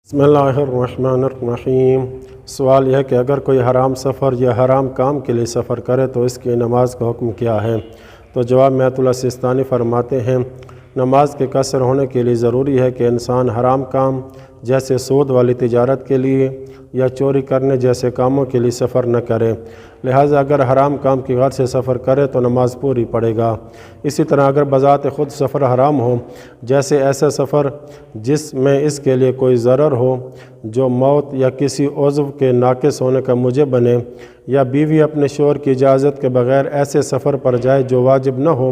بسم اللہ الرحمن الرحیم۔ سوال یہ ہے کہ اگر کوئی حرام سفر یا حرام کام کے لیے سفر کرے تو اس کی نماز کا حکم کیا ہے؟ تو جواب میں آیت اللہ سستانی فرماتے ہیں، نماز کے قصر ہونے کے لیے ضروری ہے کہ انسان حرام کام جیسے سود والی تجارت کے لیے یا چوری کرنے جیسے کاموں کے لیے سفر نہ کرے، لہٰذا اگر حرام کام کی غرض سے سفر کرے تو نماز پوری پڑے گا۔ اسی طرح اگر بذات خود سفر حرام ہو، جیسے ایسا سفر جس میں اس کے لیے کوئی ضرر ہو جو موت یا کسی عضو کے ناقص ہونے کا موجب بنے، یا بیوی اپنے شوہر کی اجازت کے بغیر ایسے سفر پر جائے جو واجب نہ ہو،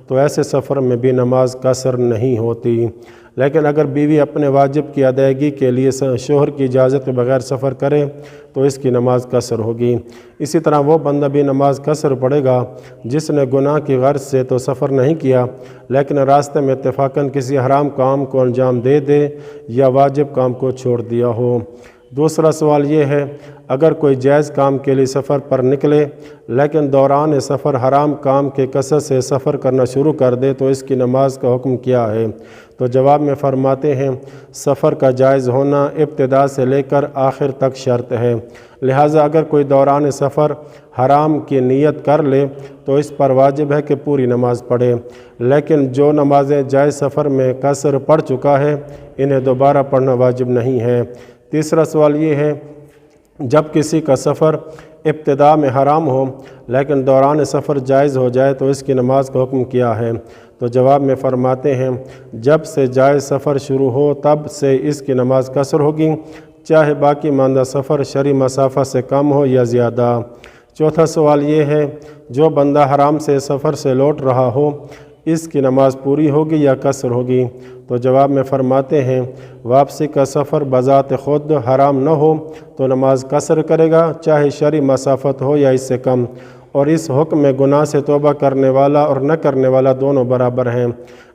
تو ایسے سفر میں بھی نماز قصر نہیں ہوتی۔ لیکن اگر بیوی اپنے واجب کی ادائیگی کے لیے شوہر کی اجازت کے بغیر سفر کرے تو اس کی نماز قصر ہوگی۔ اسی طرح وہ بندہ بھی نماز قصر پڑھے گا جس نے گناہ کی غرض سے تو سفر نہیں کیا لیکن راستے میں اتفاقاً کسی حرام کام کو انجام دے یا واجب کام کو چھوڑ دیا ہو۔ دوسرا سوال یہ ہے، اگر کوئی جائز کام کے لیے سفر پر نکلے لیکن دوران سفر حرام کام کے قصد سے سفر کرنا شروع کر دے تو اس کی نماز کا حکم کیا ہے؟ تو جواب میں فرماتے ہیں، سفر کا جائز ہونا ابتدا سے لے کر آخر تک شرط ہے، لہٰذا اگر کوئی دوران سفر حرام کی نیت کر لے تو اس پر واجب ہے کہ پوری نماز پڑھے، لیکن جو نمازیں جائز سفر میں قصر پڑ چکا ہے انہیں دوبارہ پڑھنا واجب نہیں ہے۔ تیسرا سوال یہ ہے، جب کسی کا سفر ابتدا میں حرام ہو لیکن دوران سفر جائز ہو جائے تو اس کی نماز کا حکم کیا ہے؟ تو جواب میں فرماتے ہیں، جب سے جائز سفر شروع ہو تب سے اس کی نماز قصر ہوگی، چاہے باقی ماندہ سفر شرعی مسافت سے کم ہو یا زیادہ۔ چوتھا سوال یہ ہے، جو بندہ حرام سے سفر سے لوٹ رہا ہو اس کی نماز پوری ہوگی یا قصر ہوگی؟ تو جواب میں فرماتے ہیں، واپسی کا سفر بذات خود حرام نہ ہو تو نماز قصر کرے گا، چاہے شرعی مسافت ہو یا اس سے کم، اور اس حکم میں گناہ سے توبہ کرنے والا اور نہ کرنے والا دونوں برابر ہیں۔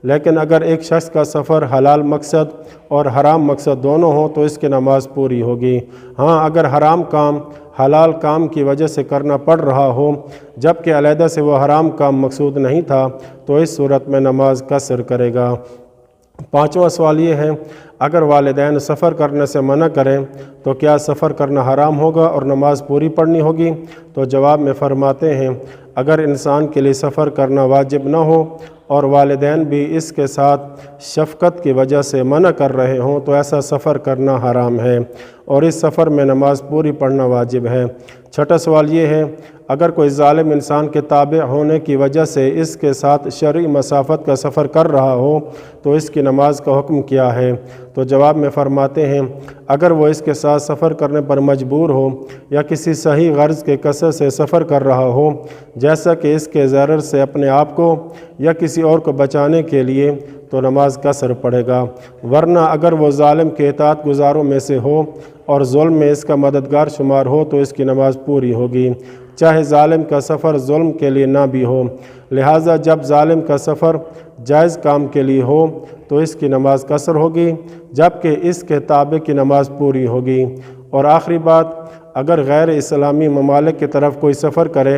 لیکن اگر ایک شخص کا سفر حلال مقصد اور حرام مقصد دونوں ہوں تو اس کی نماز پوری ہوگی۔ ہاں، اگر حرام کام حلال کام کی وجہ سے کرنا پڑ رہا ہو جبکہ علیحدہ سے وہ حرام کام مقصود نہیں تھا تو اس صورت میں نماز قصر کرے گا۔ پانچواں سوال یہ ہے، اگر والدین سفر کرنے سے منع کریں تو کیا سفر کرنا حرام ہوگا اور نماز پوری پڑھنی ہوگی؟ تو جواب میں فرماتے ہیں، اگر انسان کے لیے سفر کرنا واجب نہ ہو اور والدین بھی اس کے ساتھ شفقت کی وجہ سے منع کر رہے ہوں تو ایسا سفر کرنا حرام ہے اور اس سفر میں نماز پوری پڑھنا واجب ہے۔ چھٹا سوال یہ ہے، اگر کوئی ظالم انسان کے تابع ہونے کی وجہ سے اس کے ساتھ شرعی مسافت کا سفر کر رہا ہو تو اس کی نماز کا حکم کیا ہے؟ تو جواب میں فرماتے ہیں، اگر وہ اس کے ساتھ سفر کرنے پر مجبور ہو یا کسی صحیح غرض کے قصد سے سفر کر رہا ہو جیسا کہ اس کے ضرر سے اپنے آپ کو یا کسی اور کو بچانے کے لیے، تو نماز قصر پڑے گا، ورنہ اگر وہ ظالم کے اطاعت گزاروں میں سے ہو اور ظلم میں اس کا مددگار شمار ہو تو اس کی نماز پوری ہوگی، چاہے ظالم کا سفر ظلم کے لیے نہ بھی ہو۔ لہٰذا جب ظالم کا سفر جائز کام کے لیے ہو تو اس کی نماز قصر ہوگی جبکہ اس کے تابع کی نماز پوری ہوگی۔ اور آخری بات، اگر غیر اسلامی ممالک کی طرف کوئی سفر کرے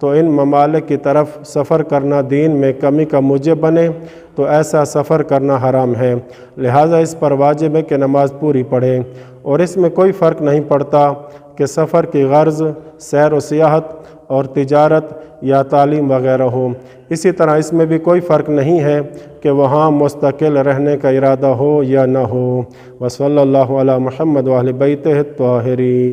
تو ان ممالک کی طرف سفر کرنا دین میں کمی کا موجب بنے تو ایسا سفر کرنا حرام ہے، لہٰذا اس پر واجب ہے کہ نماز پوری پڑھے، اور اس میں کوئی فرق نہیں پڑتا کہ سفر کی غرض سیر و سیاحت اور تجارت یا تعلیم وغیرہ ہو۔ اسی طرح اس میں بھی کوئی فرق نہیں ہے کہ وہاں مستقل رہنے کا ارادہ ہو یا نہ ہو۔ وصلی اللہ علی محمد و اہل بیتہ الطاہرین۔